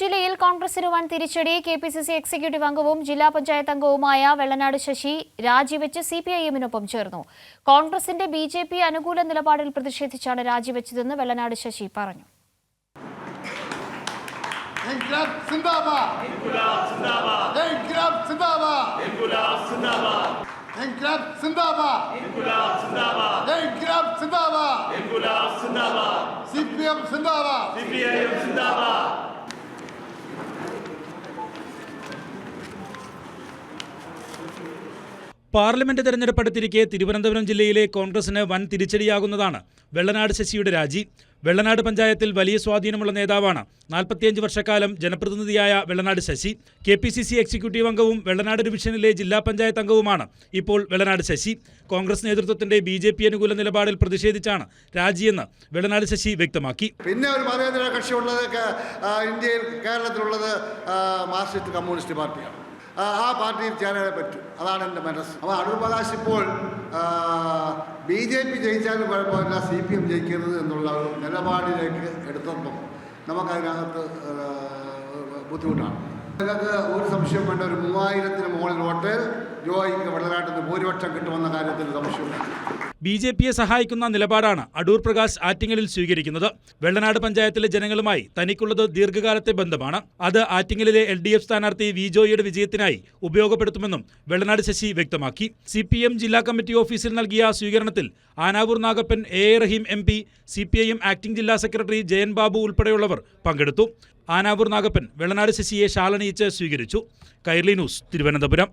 ജില്ലയിൽ കോൺഗ്രസിന് വൻ തിരിച്ചടി. കെപിസിസി എക്സിക്യൂട്ടീവ് അംഗവും ജില്ലാ പഞ്ചായത്ത് അംഗവുമായ വെള്ളനാട് ശശി രാജിവെച്ച് സിപിഐഎമ്മിനൊപ്പം ചേർന്നു. കോൺഗ്രസിന്റെ ബിജെപി അനുകൂല നിലപാടിൽ പ്രതിഷേധിച്ചാണ് രാജിവെച്ചതെന്ന് വെള്ളനാട് ശശി പറഞ്ഞു. പാർലമെന്റ് തെരഞ്ഞെടുപ്പ് അടുത്തിരിക്കെ തിരുവനന്തപുരം ജില്ലയിലെ കോൺഗ്രസിന് വൻ തിരിച്ചടിയാകുന്നതാണ് വെള്ളനാട് ശശിയുടെ രാജി. വെള്ളനാട് പഞ്ചായത്തിൽ വലിയ സ്വാധീനമുള്ള നേതാവാണ് 45 വർഷക്കാലം ജനപ്രതിനിധിയായ വെള്ളനാട് ശശി. കെപിസിസി എക്സിക്യൂട്ടീവ് അംഗവും വെള്ളനാട് ഡിവിഷനിലെ ജില്ലാ പഞ്ചായത്ത് അംഗവുമാണ് ഇപ്പോൾ വെള്ളനാട് ശശി. കോൺഗ്രസ് നേതൃത്വത്തിന്റെ ബിജെപി അനുകൂല നിലപാടിൽ പ്രതിഷേധിച്ചാണ് രാജിയെന്ന് വെള്ളനാട് ശശി വ്യക്തമാക്കി. പിന്നെ ഒരു മതേതര കക്ഷിയുള്ളത് ഇന്ത്യയിൽ കേരളത്തിലുള്ളത് മാർക്സിസ്റ്റ് കമ്മ്യൂണിസ്റ്റ് പാർട്ടിയാണ്. ആ പാർട്ടിയിൽ ചേരാനേ പറ്റും. അതാണ് എൻ്റെ മനസ്സ്. അപ്പോൾ അടൂർ പ്രകാശ് ഇപ്പോൾ BJP ജയിച്ചാലും കുഴപ്പമില്ല, CPM ജയിക്കരുത് എന്നുള്ള ഒരു നിലപാടിലേക്ക് എടുത്തപ്പോൾ നമുക്കതിനകത്ത് ബുദ്ധിമുട്ടാണ്. നിങ്ങൾക്ക് ഒരു സംശയം വേണ്ട, ഒരു 3000-ന് മുകളിൽ വോട്ട് ജോയിക്ക് വെള്ളനാട്ടിൽ ഭൂരിപക്ഷം കിട്ടുമെന്ന കാര്യത്തിൽ സംശയമില്ല. BJPയെ സഹായിക്കുന്ന നിലപാടാണ് അടൂർ പ്രകാശ് ആറ്റിങ്ങലിൽ സ്വീകരിക്കുന്നത്. വെള്ളനാട് പഞ്ചായത്തിലെ ജനങ്ങളുമായി തനിക്കുള്ളത് ദീർഘകാലത്തെ ബന്ധമാണ്. അത് ആറ്റിങ്ങലിലെ LDF സ്ഥാനാർത്ഥി വി ജോയിയുടെ വിജയത്തിനായി ഉപയോഗപ്പെടുത്തുമെന്നും വെള്ളനാട് ശശി വ്യക്തമാക്കി. CPM ജില്ലാ കമ്മിറ്റി ഓഫീസിൽ നൽകിയ സ്വീകരണത്തിൽ Anavoor Nagappan, A Rahim MP, CPIM acting ജില്ലാ സെക്രട്ടറി ജയൻ ബാബു ഉൾപ്പെടെയുള്ളവർ പങ്കെടുത്തു. ആനാവൂർ നാഗപ്പൻ വെള്ളനാട് ശശിയെ ഷാളണിയിച്ച് സ്വീകരിച്ചു. കൈരളി ന്യൂസ്, തിരുവനന്തപുരം.